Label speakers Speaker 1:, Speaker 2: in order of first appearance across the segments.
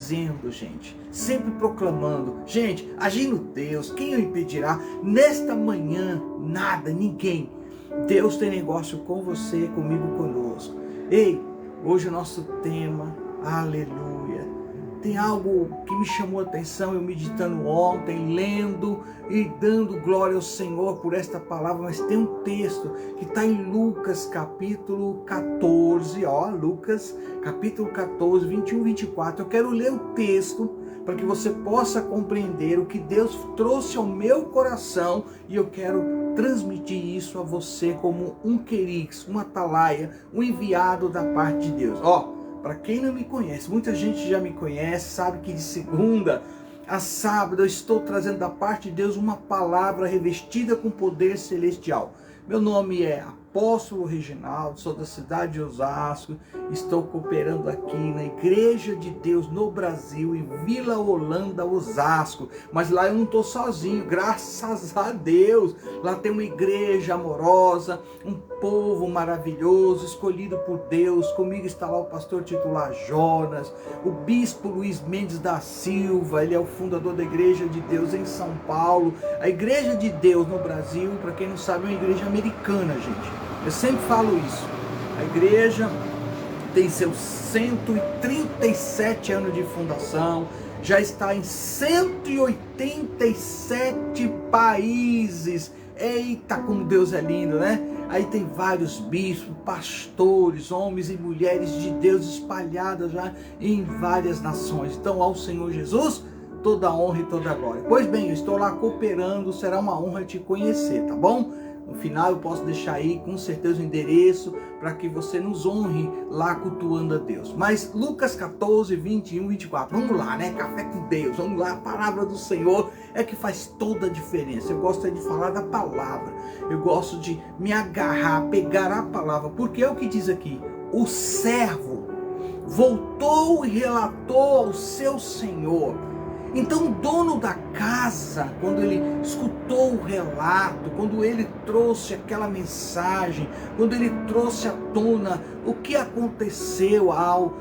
Speaker 1: dizendo, gente, sempre proclamando, gente, agindo Deus, quem o impedirá? Nesta manhã, nada, ninguém. Deus tem negócio com você, comigo, conosco. Ei, hoje o nosso tema, aleluia, tem algo que me chamou a atenção, eu meditando ontem, lendo e dando glória ao Senhor por esta palavra, mas tem um texto que está em Lucas capítulo 14, Lucas capítulo 14, 21 e 24, eu quero ler o texto para que você possa compreender o que Deus trouxe ao meu coração e eu quero transmitir isso a você como um querix, uma atalaia, um enviado da parte de Deus. Para quem não me conhece, muita gente já me conhece, sabe que de segunda a sábado eu estou trazendo da parte de Deus uma palavra revestida com poder celestial. Meu nome é Apóstolo Reginaldo, sou da cidade de Osasco, estou cooperando aqui na Igreja de Deus no Brasil, em Vila Holanda, Osasco. Mas lá eu não estou sozinho, graças a Deus. Lá tem uma igreja amorosa, um povo maravilhoso, escolhido por Deus. Comigo está lá o pastor titular Jonas, o bispo Luiz Mendes da Silva, ele é o fundador da Igreja de Deus em São Paulo. A Igreja de Deus no Brasil, para quem não sabe, é uma igreja americana, gente. Eu sempre falo isso. A igreja tem seus 137 anos de fundação, já está em 187 países. Eita, como Deus é lindo, né? Aí tem vários bispos, pastores, homens e mulheres de Deus espalhadas já em várias nações. Então, ao Senhor Jesus, toda a honra e toda a glória. Pois bem, eu estou lá cooperando, será uma honra te conhecer, tá bom? No final eu posso deixar aí com certeza o endereço para que você nos honre lá cultuando a Deus. Mas Lucas 14, 21, 24, vamos lá, né? Café com Deus, vamos lá, a palavra do Senhor é que faz toda a diferença. Eu gosto de falar da palavra, eu gosto de me agarrar, pegar a palavra, porque é o que diz aqui, o servo voltou e relatou ao seu senhor. Então o dono da casa, quando ele escutou o relato, quando ele trouxe aquela mensagem, quando ele trouxe à tona o que aconteceu ao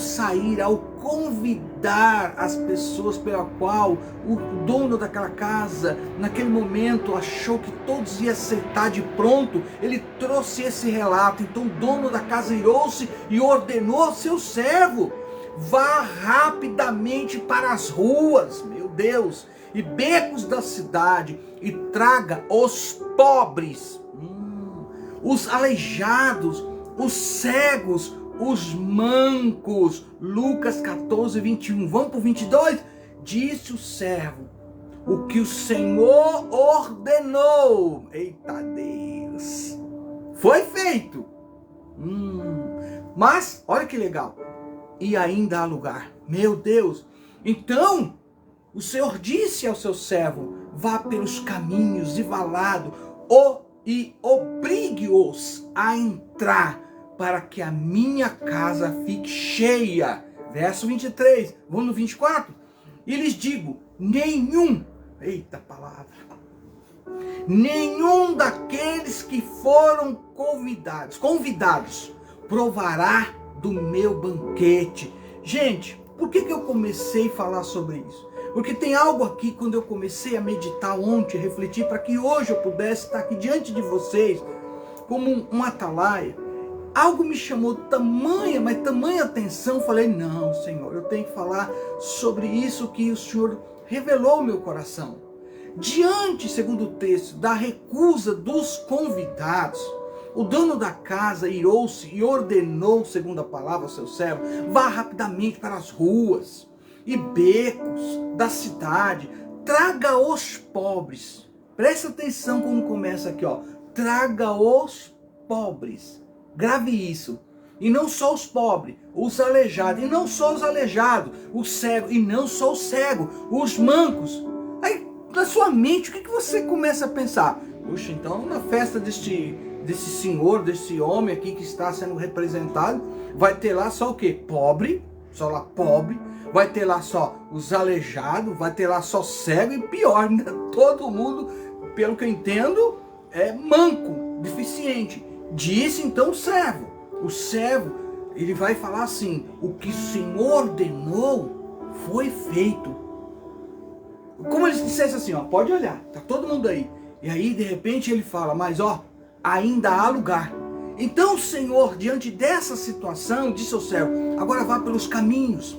Speaker 1: sair, ao convidar as pessoas pela qual o dono daquela casa, naquele momento, achou que todos iam aceitar de pronto, ele trouxe esse relato. Então o dono da casa irou-se e ordenou ao seu servo: vá rapidamente para as ruas, meu Deus, e becos da cidade e traga os pobres, os aleijados, os cegos, os mancos. Lucas 14, 21. Vamos para o 22? Disse o servo: o que o Senhor ordenou. Eita Deus! Foi feito. Mas, olha que legal. E ainda há lugar. Meu Deus! Então, o Senhor disse ao seu servo: vá pelos caminhos e vá lado, e obrigue-os a entrar, para que a minha casa fique cheia. Verso 23, vamos no 24. E lhes digo: nenhum, eita palavra, nenhum daqueles que foram convidados, provará do meu banquete. Gente, por que eu comecei a falar sobre isso? Porque tem algo aqui, quando eu comecei a meditar ontem, a refletir, para que hoje eu pudesse estar aqui diante de vocês, como um atalaia, algo me chamou tamanha atenção. Falei: não, Senhor, eu tenho que falar sobre isso que o Senhor revelou ao meu coração. Diante, segundo o texto, da recusa dos convidados, o dono da casa irou-se e ordenou, segundo a palavra, ao seu servo: vá rapidamente para as ruas e becos da cidade, traga os pobres. Presta atenção como começa aqui, traga os pobres. Grave isso. E não só os pobres, os aleijados, e não só os aleijados, os cegos, e não só os cegos, os mancos. Aí, na sua mente, o que você começa a pensar? Puxa, então na festa desse senhor, desse homem aqui que está sendo representado, vai ter lá só o quê? Pobre, só lá pobre, vai ter lá só os aleijados, vai ter lá só cego, e pior ainda, todo mundo, pelo que eu entendo, é manco, deficiente. Disse então o servo, ele vai falar assim: o que o Senhor ordenou, foi feito. Como ele dissesse assim, ó, pode olhar, tá todo mundo aí. E aí de repente ele fala, mas ó, ainda há lugar. Então o Senhor, diante dessa situação, disse ao servo, agora vá pelos caminhos,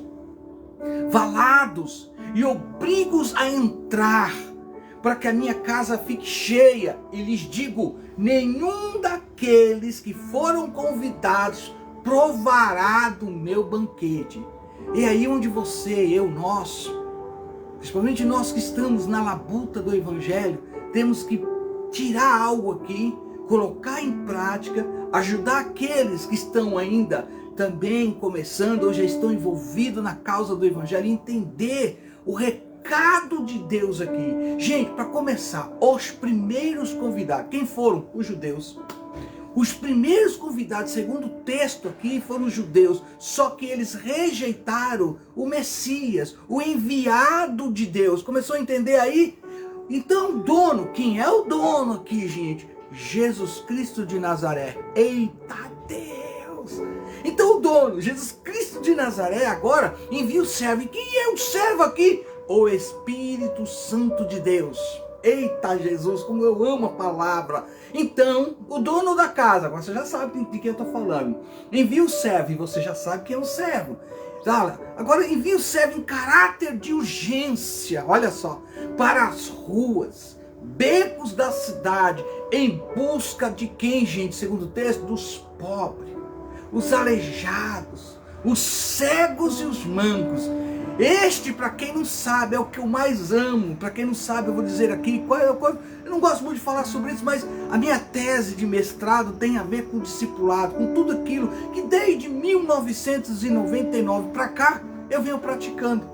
Speaker 1: valados, e obrigo-os a entrar, para que a minha casa fique cheia. E lhes digo, nenhum daqueles que foram convidados provará do meu banquete. E aí onde você, eu, nós, principalmente nós que estamos na labuta do Evangelho, temos que tirar algo aqui, colocar em prática, ajudar aqueles que estão ainda também começando ou já estão envolvidos na causa do Evangelho, entender o recado de Deus aqui. Gente, para começar, os primeiros convidados, quem foram? Os judeus. Os primeiros convidados, segundo o texto aqui, foram os judeus, só que eles rejeitaram o Messias, o enviado de Deus. Começou a entender aí? Então o dono, quem é o dono aqui, gente? Jesus Cristo de Nazaré. Eita Deus! Então o dono, Jesus Cristo de Nazaré, agora envia o servo. E quem é o servo aqui? O Espírito Santo de Deus. Eita Jesus, como eu amo a palavra. Então, o dono da casa, agora você já sabe de quem eu estou falando, envia o servo, e você já sabe quem é o servo. Agora envia o servo em caráter de urgência, olha só, para as ruas, becos da cidade, em busca de quem, gente? Segundo o texto, dos pobres, os aleijados, os cegos e os mancos. Este, para quem não sabe, é o que eu mais amo. Para quem não sabe, eu vou dizer aqui, eu não gosto muito de falar sobre isso, mas a minha tese de mestrado tem a ver com o discipulado, com tudo aquilo que desde 1999 para cá eu venho praticando.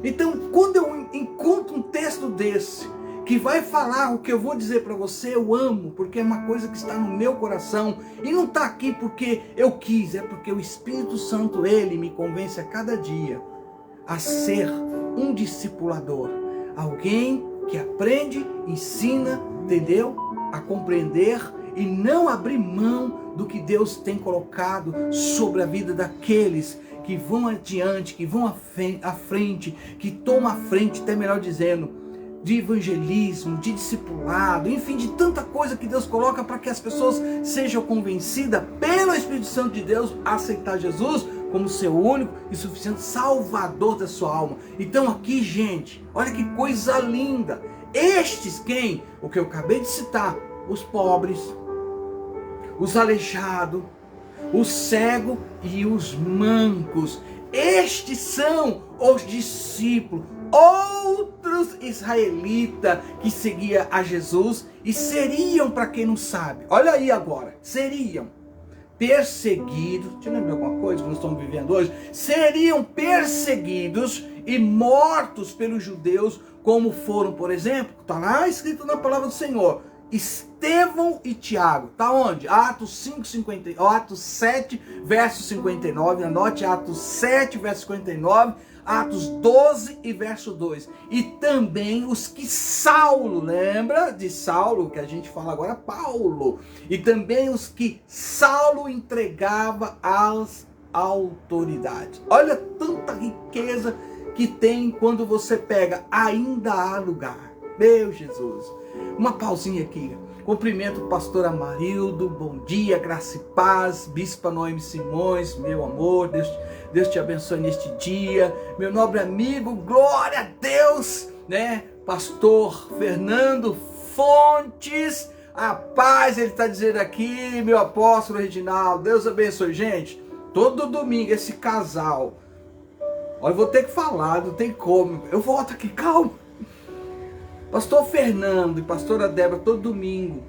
Speaker 1: Então, quando eu encontro um texto desse, que vai falar o que eu vou dizer para você, eu amo, porque é uma coisa que está no meu coração, e não está aqui porque eu quis, é porque o Espírito Santo, ele me convence a cada dia a ser um discipulador, alguém que aprende, ensina, entendeu? A compreender e não abrir mão do que Deus tem colocado sobre a vida daqueles que vão adiante, que vão à frente, que tomam a frente, até melhor dizendo, de evangelismo, de discipulado, enfim, de tanta coisa que Deus coloca para que as pessoas sejam convencidas pelo Espírito Santo de Deus a aceitar Jesus como seu único e suficiente Salvador da sua alma. Então aqui, gente, olha que coisa linda. Estes quem? O que eu acabei de citar, os pobres, os aleijados, os cegos e os mancos. Estes são os discípulos, outros israelitas que seguiam a Jesus e seriam, para quem não sabe, olha aí agora, seriam perseguidos, deixa eu lembrar alguma coisa que nós estamos vivendo hoje, seriam perseguidos e mortos pelos judeus, como foram, por exemplo, está lá escrito na palavra do Senhor, Estevão e Tiago. Está onde? Atos 7, verso 59. Anote Atos 7, verso 59. Atos 12 e verso 2. E também os que Saulo, lembra de Saulo, que a gente fala agora, Paulo. E também os que Saulo entregava às autoridades. Olha tanta riqueza que tem quando você pega, ainda há lugar. Meu Jesus. Uma pausinha aqui. Cumprimento o pastor Amarildo, bom dia, graça e paz. Bispa Noemi Simões, meu amor, Deus te abençoe neste dia. Meu nobre amigo, glória a Deus, né? Pastor Fernando Fontes, a paz, ele está dizendo aqui, meu apóstolo Reginaldo, Deus abençoe. Gente, todo domingo esse casal, olha, eu vou ter que falar, não tem como, eu volto aqui, calma. Pastor Fernando e pastora Débora, todo domingo,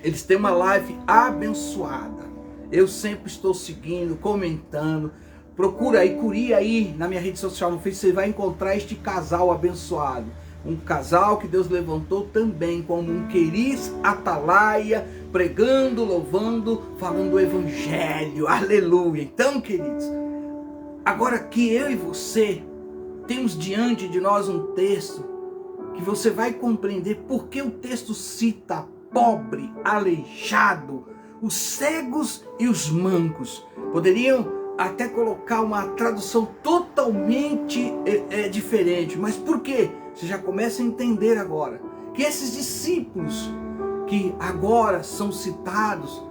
Speaker 1: eles têm uma live abençoada. Eu sempre estou seguindo, comentando. Procura aí, curia aí na minha rede social, no Facebook, você vai encontrar este casal abençoado. Um casal que Deus levantou também como um queriz atalaia, pregando, louvando, falando o evangelho. Aleluia. Então, queridos, agora que eu e você temos diante de nós um texto que você vai compreender porque o texto cita pobre, aleijado, os cegos e os mancos. Poderiam até colocar uma tradução totalmente diferente. Mas por quê? Você já começa a entender agora que esses discípulos que agora são citados,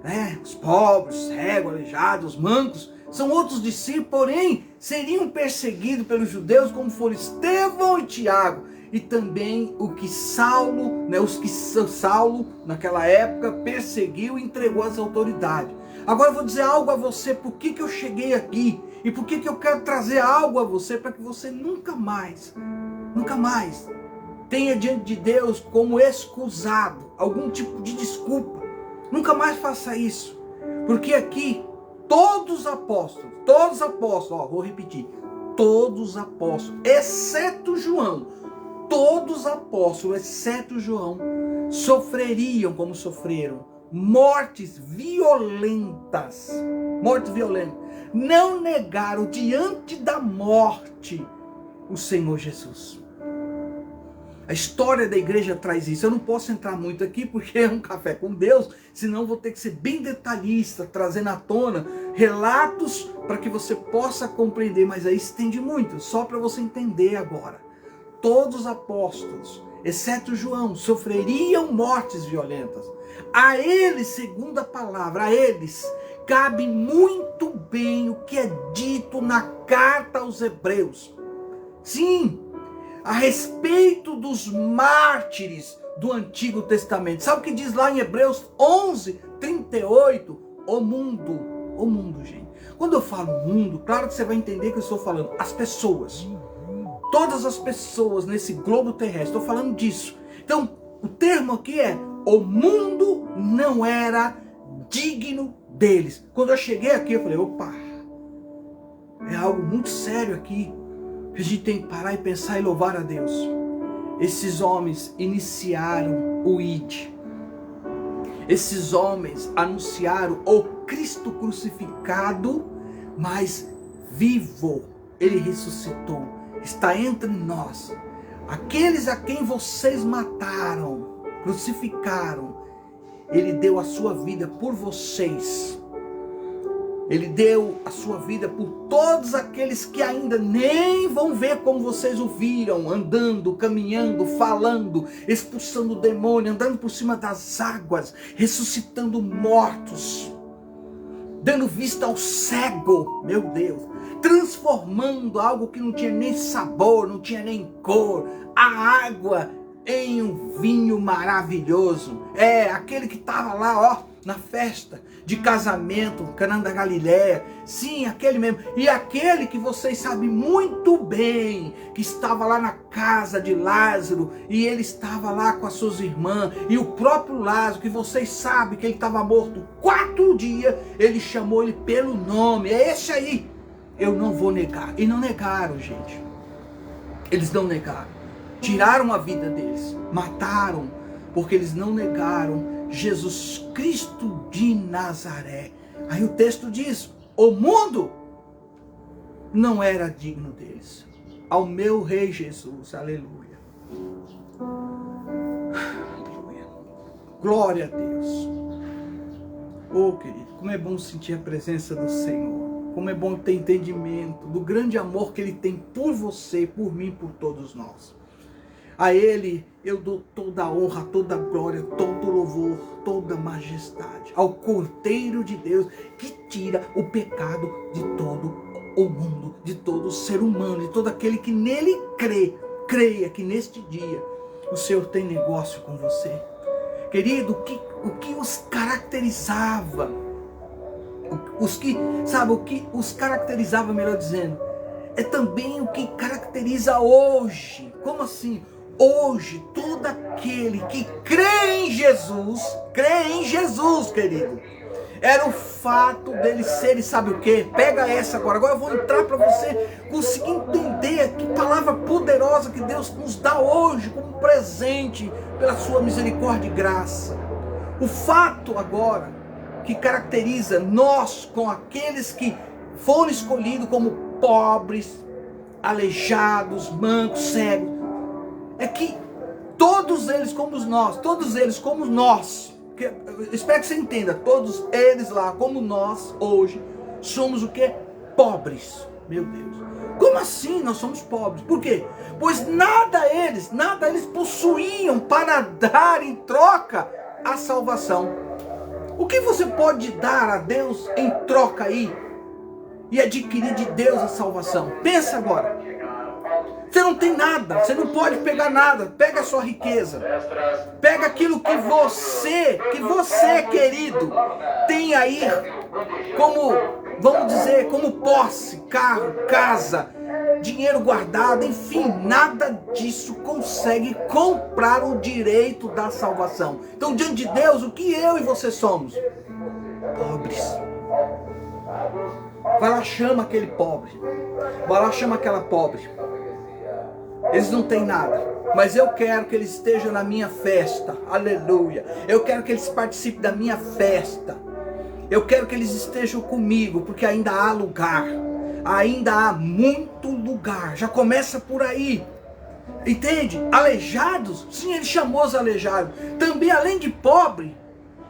Speaker 1: né, os pobres, os cegos, aleijados, os mancos, são outros discípulos, porém seriam perseguidos pelos judeus como foram Estevão e Tiago, e também o que Saulo, né, os que Saulo naquela época perseguiu e entregou às autoridades. Agora eu vou dizer algo a você, por que eu cheguei aqui, e por que eu quero trazer algo a você, para que você nunca mais tenha diante de Deus como escusado, algum tipo de desculpa. Nunca mais faça isso, porque aqui todos os apóstolos, ó, vou repetir, todos os apóstolos, exceto João, todos os apóstolos, exceto João, sofreriam como sofreram, mortes violentas, não negaram diante da morte o Senhor Jesus. A história da igreja traz isso. Eu não posso entrar muito aqui porque é um café com Deus, senão vou ter que ser bem detalhista, trazendo à tona relatos para que você possa compreender, mas aí estende muito, só para você entender agora. Todos os apóstolos, exceto João, sofreriam mortes violentas. A eles, segundo a palavra, a eles cabe muito bem o que é dito na carta aos Hebreus. Sim, a respeito dos mártires do Antigo Testamento. Sabe o que diz lá em Hebreus 11:38? O mundo, gente. Quando eu falo mundo, claro que você vai entender que eu estou falando as pessoas. Todas as pessoas nesse globo terrestre, estou falando disso. Então, o termo aqui é: o mundo não era digno deles. Quando eu cheguei aqui, eu falei, opa, é algo muito sério aqui. A gente tem que parar e pensar e louvar a Deus. Esses homens iniciaram o ID. Esses homens anunciaram o Cristo crucificado, mas vivo. Ele ressuscitou. Está entre nós. Aqueles a quem vocês mataram, crucificaram, Ele deu a sua vida por vocês. Ele deu a sua vida por todos aqueles que ainda nem vão ver como vocês o viram, andando, caminhando, falando, expulsando o demônio, andando por cima das águas, ressuscitando mortos, dando vista ao cego, meu Deus, transformando algo que não tinha nem sabor, não tinha nem cor, a água em um vinho maravilhoso. Aquele que estava lá, ó, na festa de casamento, Caná da Galileia, sim, aquele mesmo, e aquele que vocês sabem muito bem, que estava lá na casa de Lázaro, e ele estava lá com as suas irmãs, e o próprio Lázaro, que vocês sabem que ele estava morto 4 dias, ele chamou ele pelo nome, é esse aí, eu não vou negar. E não negaram, gente, eles não negaram, tiraram a vida deles, mataram, porque eles não negaram Jesus Cristo de Nazaré. Aí o texto diz, o mundo não era digno deles. Ao meu Rei Jesus, aleluia. Aleluia. Glória a Deus. Oh, querido, como é bom sentir a presença do Senhor. Como é bom ter entendimento do grande amor que Ele tem por você, por mim, por todos nós. A Ele eu dou toda a honra, toda a glória, todo o louvor, toda a majestade. Ao Cordeiro de Deus que tira o pecado de todo o mundo, de todo ser humano, de todo aquele que nele crê. Creia que neste dia o Senhor tem negócio com você. Querido, o que os caracterizava, o que os caracterizava, melhor dizendo, é também o que caracteriza hoje. Como assim? Hoje, todo aquele que crê em Jesus, querido, era o fato dele ser, sabe o que? Pega essa agora eu vou entrar para você conseguir entender que palavra poderosa que Deus nos dá hoje como presente pela sua misericórdia e graça. O fato agora que caracteriza nós com aqueles que foram escolhidos como pobres, aleijados, mancos, cegos, é que todos eles como nós, espero que você entenda, todos eles lá como nós hoje, somos o que? Pobres, meu Deus. Como assim nós somos pobres? Por quê? Pois nada eles possuíam para dar em troca a salvação. O que você pode dar a Deus em troca aí e adquirir de Deus a salvação? Pensa agora. Você não tem nada, você não pode pegar nada. Pega a sua riqueza. Pega aquilo que você, querido, tem aí como, vamos dizer, como posse, carro, casa, dinheiro guardado, enfim, nada disso consegue comprar o direito da salvação. Então, diante de Deus, o que eu e você somos? Pobres. Vai lá, chama aquele pobre. Vai lá, chama aquela pobre. Eles não têm nada, mas eu quero que eles estejam na minha festa, aleluia. Eu quero que eles participem da minha festa. Eu quero que eles estejam comigo, porque ainda há lugar, ainda há muito lugar. Já começa por aí, entende? Aleijados, sim, ele chamou os aleijados. Também, além de pobre,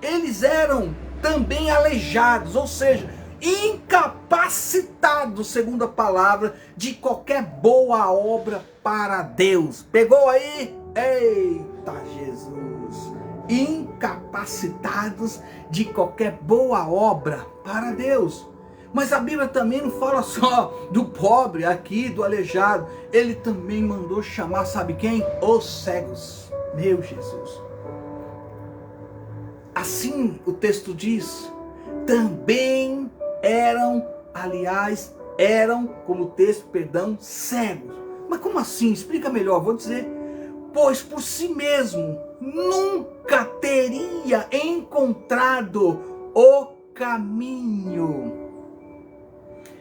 Speaker 1: eles eram também aleijados, ou seja, incapacitados, segundo a palavra, de qualquer boa obra para Deus. Pegou aí? Eita Jesus! Incapacitados de qualquer boa obra para Deus. Mas a Bíblia também não fala só do pobre aqui, do aleijado. Ele também mandou chamar, sabe quem? Os cegos. Meu Jesus. Assim o texto diz, também eram, como o texto, cegos. Mas como assim? Explica melhor, vou dizer. Pois por si mesmo nunca teria encontrado o caminho.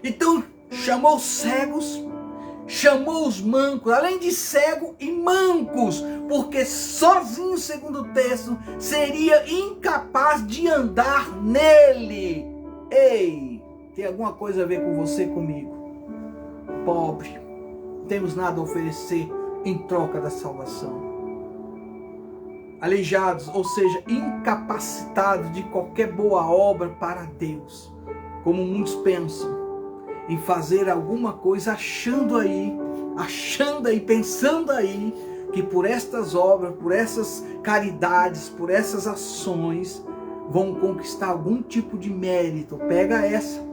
Speaker 1: Então chamou os cegos, chamou os mancos, além de cego e mancos, porque sozinho, segundo o texto, seria incapaz de andar nele. Ei, tem alguma coisa a ver com você, comigo? Pobre, não temos nada a oferecer em troca da salvação. Aleijados, ou seja, incapacitados de qualquer boa obra para Deus. Como muitos pensam em fazer alguma coisa, achando aí, pensando aí, que por estas obras, por essas caridades, por essas ações, vão conquistar algum tipo de mérito. Pega essa.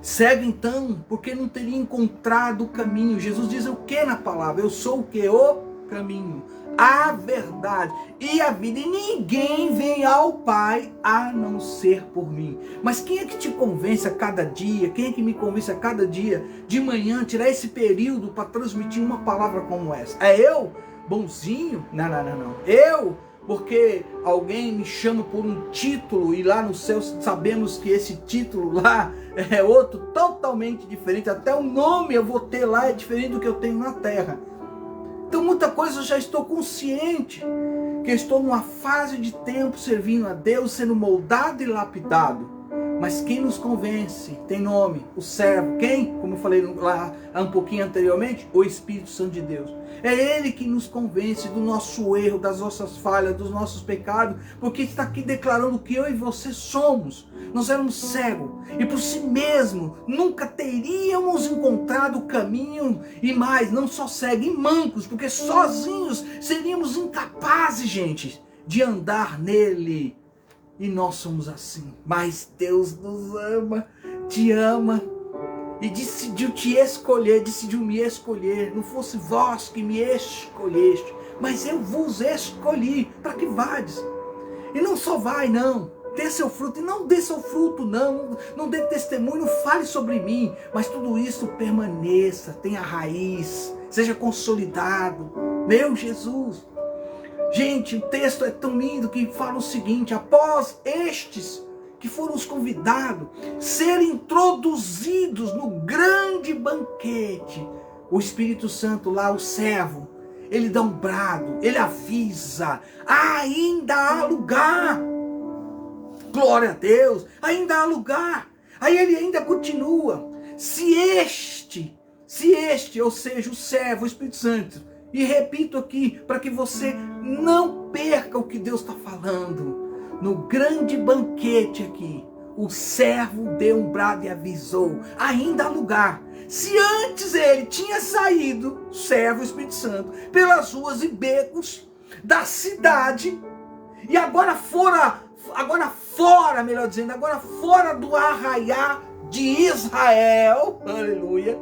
Speaker 1: Cego então, porque não teria encontrado o caminho. Jesus diz o que na palavra? Eu sou o que? O caminho, a verdade e a vida. E ninguém vem ao Pai a não ser por mim. Mas quem é que te convence a cada dia? Quem é que me convence a cada dia de manhã, tirar esse período para transmitir uma palavra como essa? É eu? Bonzinho? Não. Eu? Porque alguém me chama por um título e lá no céu sabemos que esse título lá é outro totalmente diferente. Até o nome eu vou ter lá é diferente do que eu tenho na terra. Então muita coisa eu já estou consciente, que eu estou numa fase de tempo servindo a Deus, sendo moldado e lapidado. Mas quem nos convence tem nome, o servo. Quem? Como eu falei lá um pouquinho anteriormente, o Espírito Santo de Deus. É Ele que nos convence do nosso erro, das nossas falhas, dos nossos pecados, porque está aqui declarando que eu e você somos. Nós éramos cegos e por si mesmo nunca teríamos encontrado o caminho, e mais, não só cegos, e mancos, porque sozinhos seríamos incapazes, gente, de andar nele. E nós somos assim. Mas Deus nos ama, te ama, e decidiu te escolher, decidiu me escolher. Não fosse vós que me escolheste, mas eu vos escolhi, para que vades. E não só vai, não, dê seu fruto, e não dê seu fruto, não dê testemunho, não fale sobre mim, mas tudo isso permaneça, tenha raiz, seja consolidado. Meu Jesus. Gente, o texto é tão lindo que fala o seguinte: após estes que foram os convidados serem introduzidos no grande banquete, o Espírito Santo lá, o servo, ele dá um brado, ele avisa, ainda há lugar. Glória a Deus, ainda há lugar. Aí ele ainda continua, se este, ou seja, o servo, o Espírito Santo, e repito aqui, para que você não perca o que Deus está falando. No grande banquete aqui, o servo deu um brado e avisou: ainda há lugar. Se antes ele tinha saído, o servo, o Espírito Santo, pelas ruas e becos da cidade, e agora fora, agora fora do arraiá de Israel, aleluia,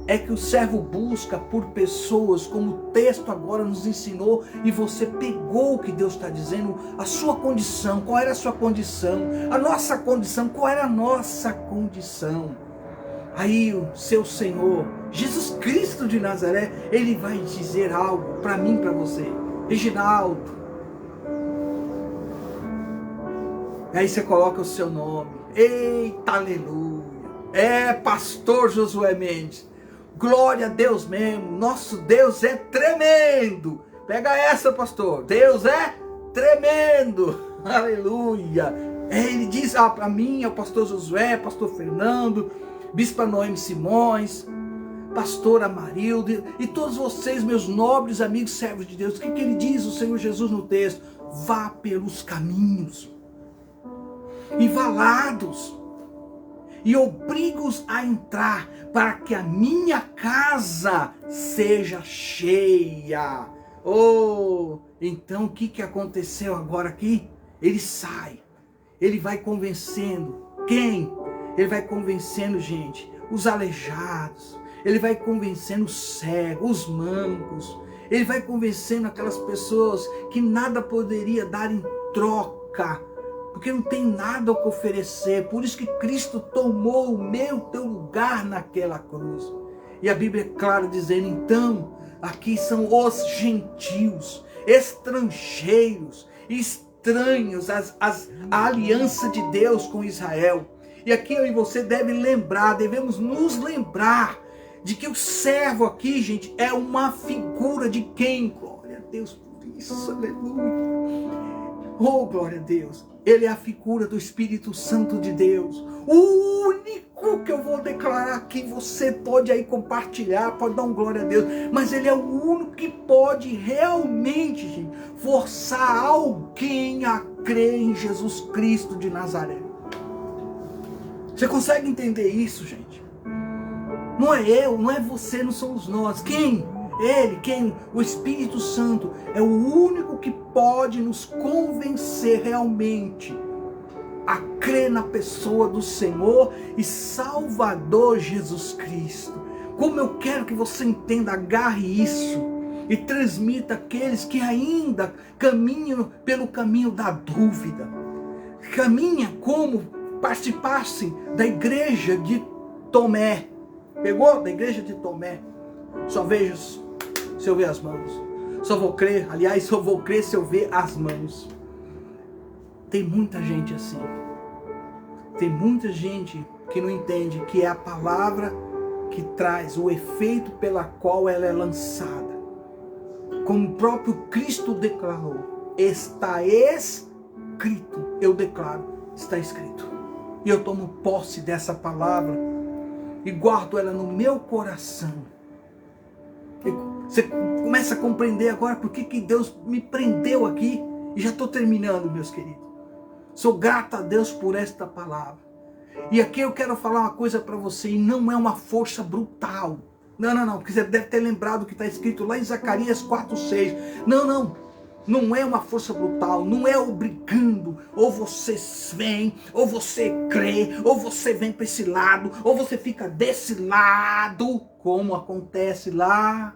Speaker 1: é que o servo busca por pessoas, como o texto agora nos ensinou, e você pegou o que Deus está dizendo, a sua condição. Qual era a sua condição? A nossa condição, qual era a nossa condição? Aí o seu Senhor, Jesus Cristo de Nazaré, Ele vai dizer algo para mim, para você. Reginaldo. Aí você coloca o seu nome. Eita, aleluia. É pastor Josué Mendes. Glória a Deus mesmo. Nosso Deus é tremendo. Pega essa, pastor. Deus é tremendo. Aleluia. Ele diz para mim, ao pastor Josué, pastor Fernando, bispa Noemi Simões, pastora Marilde e todos vocês, meus nobres amigos servos de Deus. O que ele diz, o Senhor Jesus, no texto? Vá pelos caminhos e valados e obrigo-os a entrar, para que a minha casa seja cheia. Oh, então o que aconteceu agora aqui? Ele sai, ele vai convencendo. Quem? Ele vai convencendo, gente, os aleijados, ele vai convencendo os cegos, os mancos, ele vai convencendo aquelas pessoas que nada poderia dar em troca, porque não tem nada a oferecer. Por isso que Cristo tomou o meu, teu lugar naquela cruz. E a Bíblia é clara dizendo, então, aqui são os gentios, estrangeiros, estranhos, a aliança de Deus com Israel. E aqui eu e você devemos nos lembrar de que o servo aqui, gente, é uma figura de quem? Glória a Deus por isso, aleluia. Oh, glória a Deus. Ele é a figura do Espírito Santo de Deus. O único que eu vou declarar aqui, você pode aí compartilhar, pode dar um glória a Deus, mas ele é o único que pode realmente, gente, forçar alguém a crer em Jesus Cristo de Nazaré. Você consegue entender isso, gente? Não é eu, não é você, não somos nós. Quem? Ele, quem? O Espírito Santo é o único que pode nos convencer realmente a crer na pessoa do Senhor e Salvador Jesus Cristo. Como eu quero que você entenda, agarre isso e transmita àqueles que ainda caminham pelo caminho da dúvida. Caminha como participassem da igreja de Tomé. Pegou? Da igreja de Tomé. Só vejo se eu ver as mãos. Só vou crer, aliás, só vou crer se eu ver as mãos. Tem muita gente assim. Tem muita gente que não entende que é a palavra que traz o efeito pela qual ela é lançada. Como o próprio Cristo declarou, está escrito. Eu declaro, está escrito. E eu tomo posse dessa palavra e guardo ela no meu coração. Você começa a compreender agora por que Deus me prendeu aqui. E já estou terminando, meus queridos. Sou grato a Deus por esta palavra. E aqui eu quero falar uma coisa para você. E não é uma força brutal. Não. Porque você deve ter lembrado que está escrito lá em Zacarias 4:6. Não é uma força brutal, não é obrigando, ou você vem, ou você crê, ou você vem para esse lado, ou você fica desse lado, como acontece lá,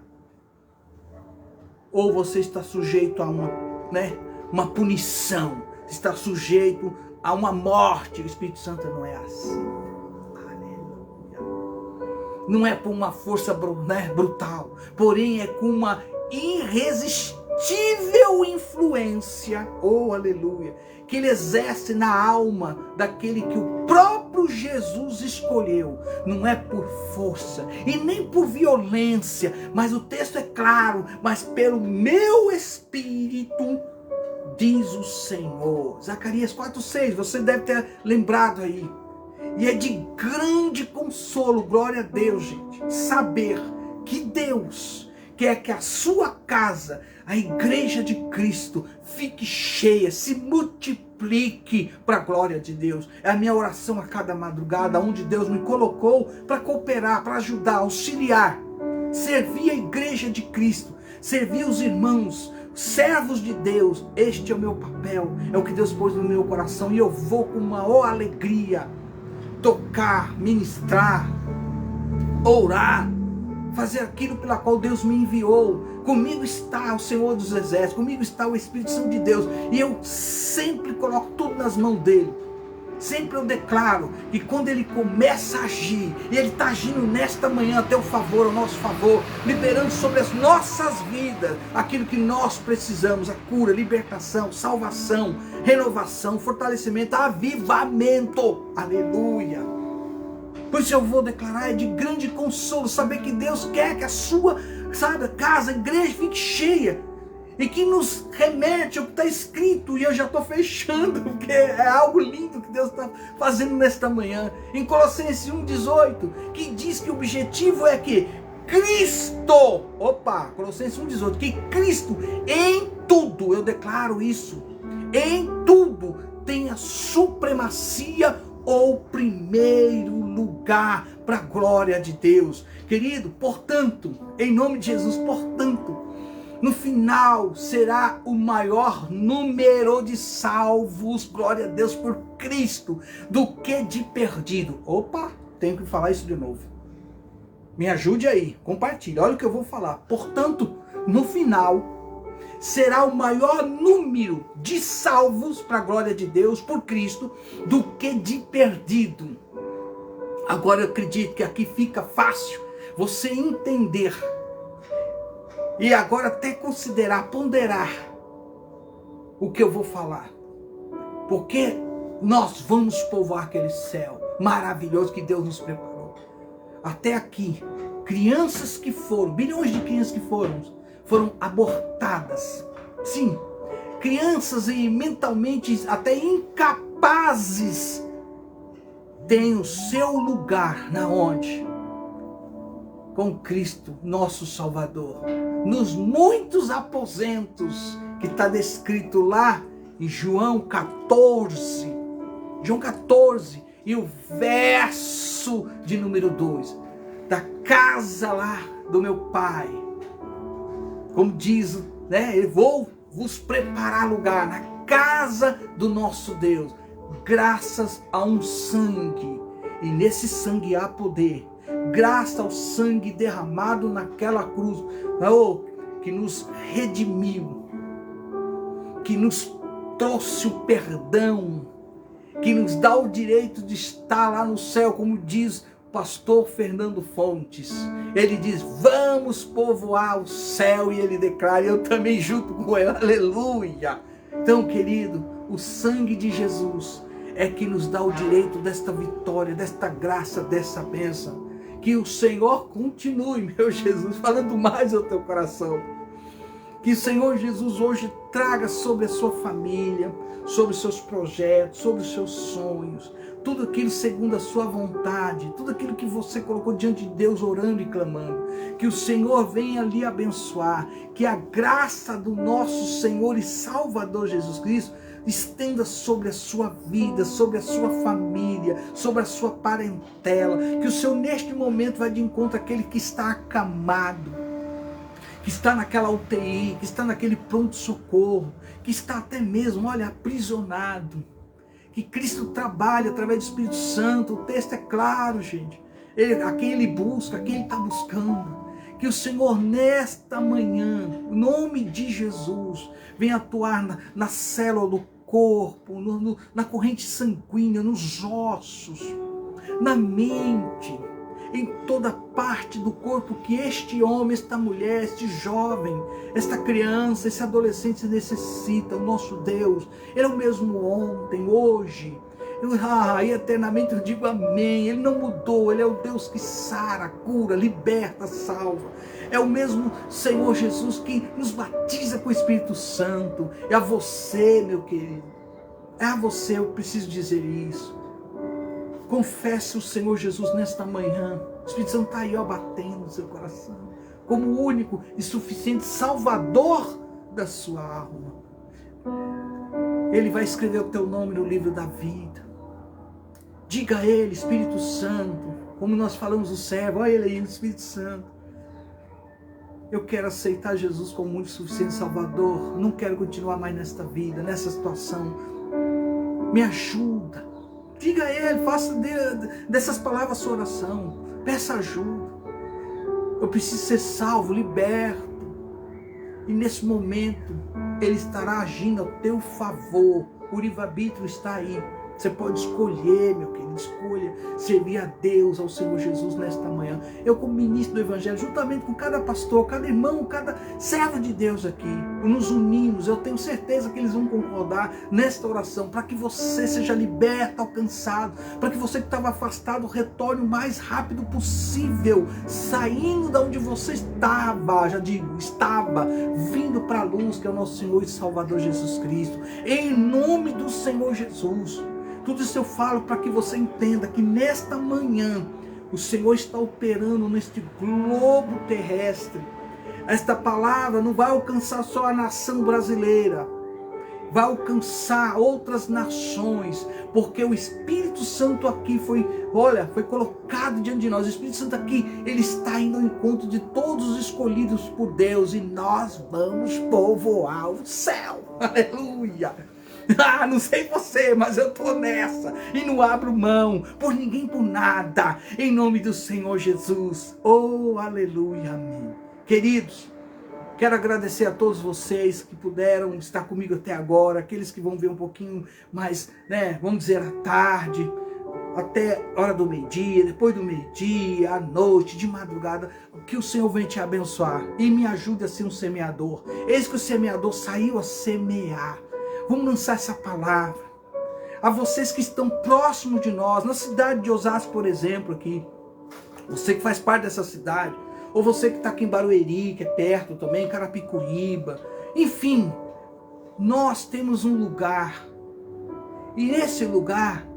Speaker 1: ou você está sujeito a uma punição, está sujeito a uma morte. O Espírito Santo não é assim. Aleluia. Não é por uma força brutal, porém é com uma irresistível influência, oh aleluia, que ele exerce na alma daquele que o próprio Jesus escolheu. Não é por força e nem por violência, mas o texto é claro, mas pelo meu Espírito, diz o Senhor. Zacarias 4:6, você deve ter lembrado aí. E é de grande consolo, glória a Deus, gente, saber que Deus, quer que a sua casa, a igreja de Cristo, fique cheia, se multiplique para a glória de Deus. É a minha oração a cada madrugada, onde Deus me colocou para cooperar, para ajudar, auxiliar, servir a igreja de Cristo, servir os irmãos, servos de Deus. Este é o meu papel, é o que Deus pôs no meu coração, e eu vou com maior alegria tocar, ministrar, orar, fazer aquilo pela qual Deus me enviou. Comigo está o Senhor dos Exércitos, comigo está o Espírito Santo de Deus, e eu sempre coloco tudo nas mãos dele. Sempre eu declaro que quando ele começa a agir, e ele está agindo nesta manhã a teu favor, ao nosso favor, liberando sobre as nossas vidas aquilo que nós precisamos: a cura, libertação, salvação, renovação, fortalecimento, avivamento. Aleluia! Por isso eu vou declarar: é de grande consolo saber que Deus quer que a sua, casa, a igreja fique cheia, e que nos remete ao que está escrito. E eu já estou fechando, porque é algo lindo que Deus está fazendo nesta manhã, em Colossenses 1,18, que diz que o objetivo é que Cristo, Colossenses 1,18, que Cristo em tudo, eu declaro isso, em tudo tenha supremacia ou primeiro lugar para a glória de Deus. Querido, portanto, em nome de Jesus, portanto, no final será o maior número de salvos, glória a Deus, por Cristo, do que de perdido. Tenho que falar isso de novo. Me ajude aí, compartilhe, olha o que eu vou falar. Portanto, no final será o maior número de salvos para a glória de Deus por Cristo do que de perdido. Agora eu acredito que aqui fica fácil você entender e agora até considerar, ponderar o que eu vou falar, porque nós vamos povoar aquele céu maravilhoso que Deus nos preparou. Até aqui, crianças que foram, bilhões de crianças que foram abortadas. Sim, crianças e mentalmente até incapazes têm o seu lugar na onde? Com Cristo, nosso Salvador, nos muitos aposentos que está descrito lá em João 14, e o verso de número 2, da casa lá do meu Pai, como diz, eu vou vos preparar lugar na casa do nosso Deus, graças a um sangue, e nesse sangue há poder, graças ao sangue derramado naquela cruz, que nos redimiu, que nos trouxe o perdão, que nos dá o direito de estar lá no céu, como diz o pastor Fernando Fontes. Ele diz: vamos povoar o céu, e ele declara, eu também junto com ele, aleluia. Então, querido, o sangue de Jesus é que nos dá o direito desta vitória, desta graça, dessa bênção. Que o Senhor continue, meu Jesus, falando mais ao teu coração. Que o Senhor Jesus hoje traga sobre a sua família, sobre os seus projetos, sobre os seus sonhos, tudo aquilo segundo a sua vontade, tudo aquilo que você colocou diante de Deus orando e clamando. Que o Senhor venha lhe abençoar, que a graça do nosso Senhor e Salvador Jesus Cristo estenda sobre a sua vida, sobre a sua família, sobre a sua parentela. Que o Senhor neste momento vai de encontro àquele que está acamado, que está naquela UTI, que está naquele pronto-socorro, que está até mesmo, aprisionado. Que Cristo trabalha através do Espírito Santo. O texto é claro, gente. A quem Ele busca, a quem Ele está buscando. Que o Senhor nesta manhã, em nome de Jesus, venha atuar na célula do corpo, na corrente sanguínea, nos ossos, na mente, em toda parte do corpo que este homem, esta mulher, este jovem, esta criança, esse adolescente necessita. O nosso Deus, Ele é o mesmo ontem, hoje, e eternamente eu digo amém. Ele não mudou, Ele é o Deus que sara, cura, liberta, salva. É o mesmo Senhor Jesus que nos batiza com o Espírito Santo. É a você, meu querido, é a você, eu preciso dizer isso. Confesse o Senhor Jesus nesta manhã. O Espírito Santo está aí, ó, batendo no seu coração, como o único e suficiente Salvador da sua alma. Ele vai escrever o teu nome no livro da vida. Diga a Ele, Espírito Santo, como nós falamos o servo, olha Ele aí, o Espírito Santo. Eu quero aceitar Jesus como único e suficiente Salvador. Não quero continuar mais nesta vida, nessa situação. Me ajuda. Diga a Ele, faça dessas palavras sua oração. Peça ajuda. Eu preciso ser salvo, liberto. E nesse momento, Ele estará agindo ao teu favor. O livre-arbítrio está aí. Você pode escolher, meu querido, escolha servir a Deus, ao Senhor Jesus nesta manhã. Eu, como ministro do Evangelho, juntamente com cada pastor, cada irmão, cada servo de Deus aqui, nos unimos. Eu tenho certeza que eles vão concordar nesta oração, para que você seja liberto, alcançado, para que você que estava afastado retorne o mais rápido possível, saindo de onde você estava, vindo para a luz, que é o nosso Senhor e Salvador Jesus Cristo. Em nome do Senhor Jesus. Tudo isso eu falo para que você entenda que nesta manhã o Senhor está operando neste globo terrestre. Esta palavra não vai alcançar só a nação brasileira, vai alcançar outras nações, porque o Espírito Santo aqui foi colocado diante de nós. O Espírito Santo aqui, ele está indo ao encontro de todos os escolhidos por Deus, e nós vamos povoar o céu. Aleluia! Não sei você, mas eu estou nessa, e não abro mão por ninguém, por nada, em nome do Senhor Jesus. Oh, aleluia, amém. Queridos, quero agradecer a todos vocês que puderam estar comigo até agora, aqueles que vão ver um pouquinho mais, vamos dizer, à tarde, até a hora do meio-dia, depois do meio-dia, à noite, de madrugada, que o Senhor venha te abençoar e me ajude a ser um semeador. Eis que o semeador saiu a semear. Vamos lançar essa palavra a vocês que estão próximos de nós, na cidade de Osasco, por exemplo, aqui. Você que faz parte dessa cidade, ou você que está aqui em Barueri, que é perto também, Carapicuíba. Enfim, nós temos um lugar. E nesse lugar,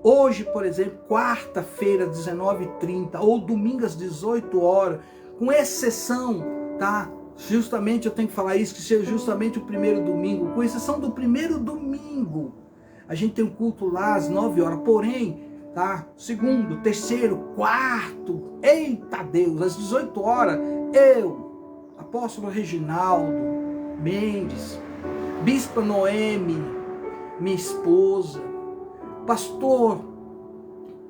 Speaker 1: hoje, por exemplo, quarta-feira, 19h30, ou domingo às 18 horas, com exceção, tá? Justamente eu tenho que falar isso, que seja justamente o primeiro domingo, com exceção do primeiro domingo, a gente tem um culto lá às 9 horas, porém, tá? Segundo, terceiro, quarto, eita Deus, às 18 horas, eu, apóstolo Reginaldo Mendes, bispa Noemi, minha esposa, pastor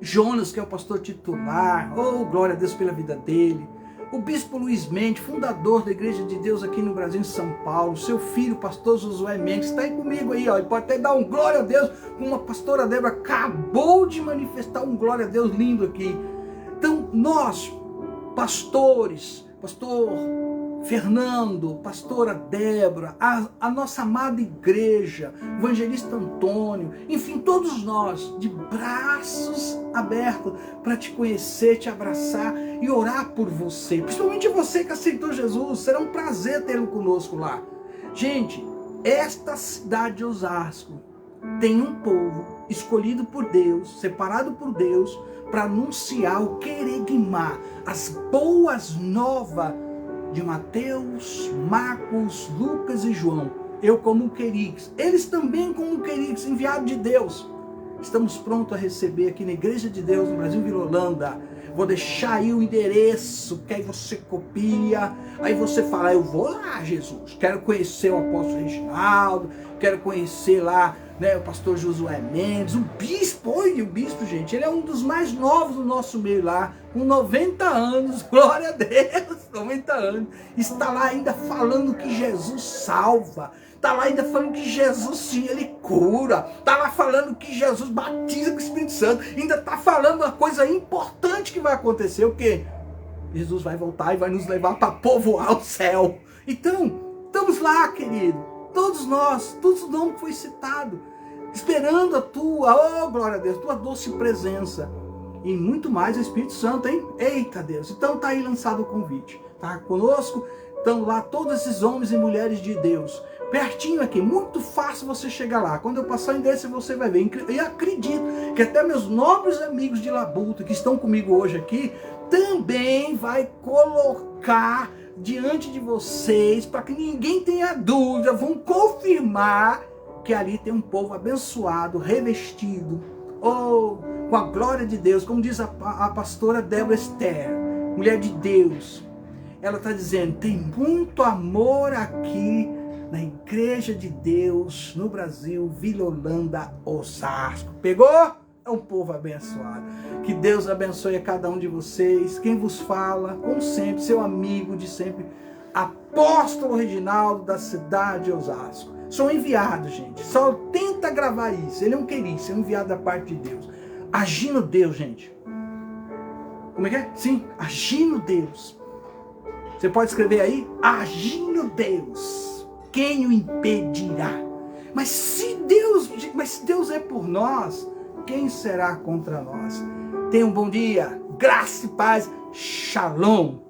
Speaker 1: Jonas, que é o pastor titular, oh glória a Deus pela vida dele, o bispo Luiz Mendes, fundador da Igreja de Deus aqui no Brasil, em São Paulo, seu filho, pastor Josué Mendes, está aí comigo aí, ó, ele pode até dar um glória a Deus, como a pastora Débora acabou de manifestar um glória a Deus lindo aqui. Então nós, pastores, pastor Fernando, pastora Débora, a nossa amada igreja, evangelista Antônio, enfim, todos nós de braços abertos para te conhecer, te abraçar e orar por você, principalmente você que aceitou Jesus. Será um prazer tê-lo conosco lá. Gente, esta cidade de Osasco tem um povo escolhido por Deus, separado por Deus, para anunciar o querigmá, as boas novas de Mateus, Marcos, Lucas e João. Eu como um querigma, eles também como um querigma, enviado de Deus. Estamos prontos a receber aqui na Igreja de Deus, no Brasil, Vila Holanda. Vou deixar aí o endereço, que aí você copia, aí você fala, eu vou lá, Jesus, quero conhecer o apóstolo Reginaldo, quero conhecer lá, o pastor Josué Mendes, o bispo, olha o bispo, gente, ele é um dos mais novos do nosso meio lá, com 90 anos, glória a Deus, 90 anos, está lá ainda falando que Jesus salva, está lá ainda falando que Jesus sim, ele cura, está lá falando que Jesus batiza com o Espírito Santo, ainda está falando uma coisa importante que vai acontecer, o quê? Jesus vai voltar e vai nos levar para povoar o céu. Então, estamos lá, querido. Todos nós, todos os nomes que foi citado, esperando a tua, oh glória a Deus, tua doce presença. E muito mais o Espírito Santo, hein? Eita Deus, então tá aí lançado o convite. Tá conosco, estão lá todos esses homens e mulheres de Deus. Pertinho aqui, muito fácil você chegar lá. Quando eu passar o endereço você vai ver. E acredito que até meus nobres amigos de Labuta, que estão comigo hoje aqui, também vai colocar diante de vocês, para que ninguém tenha dúvida, vão confirmar que ali tem um povo abençoado, revestido, com a glória de Deus, como diz a pastora Débora Esther, mulher de Deus. Ela está dizendo, tem muito amor aqui na Igreja de Deus, no Brasil, Vila Holanda, Osasco. Pegou? É um povo abençoado. Que Deus abençoe a cada um de vocês. Quem vos fala, como sempre, seu amigo de sempre, Apóstolo Reginaldo, da cidade de Osasco. Sou enviado, gente. Só tenta gravar isso. Ele é um querido, é um enviado da parte de Deus. Agindo Deus, gente. Como é que é? Sim, agindo Deus. Você pode escrever aí? Agindo Deus. Quem o impedirá? Mas se Deus é por nós, quem será contra nós? Tenha um bom dia. Graça e paz. Shalom.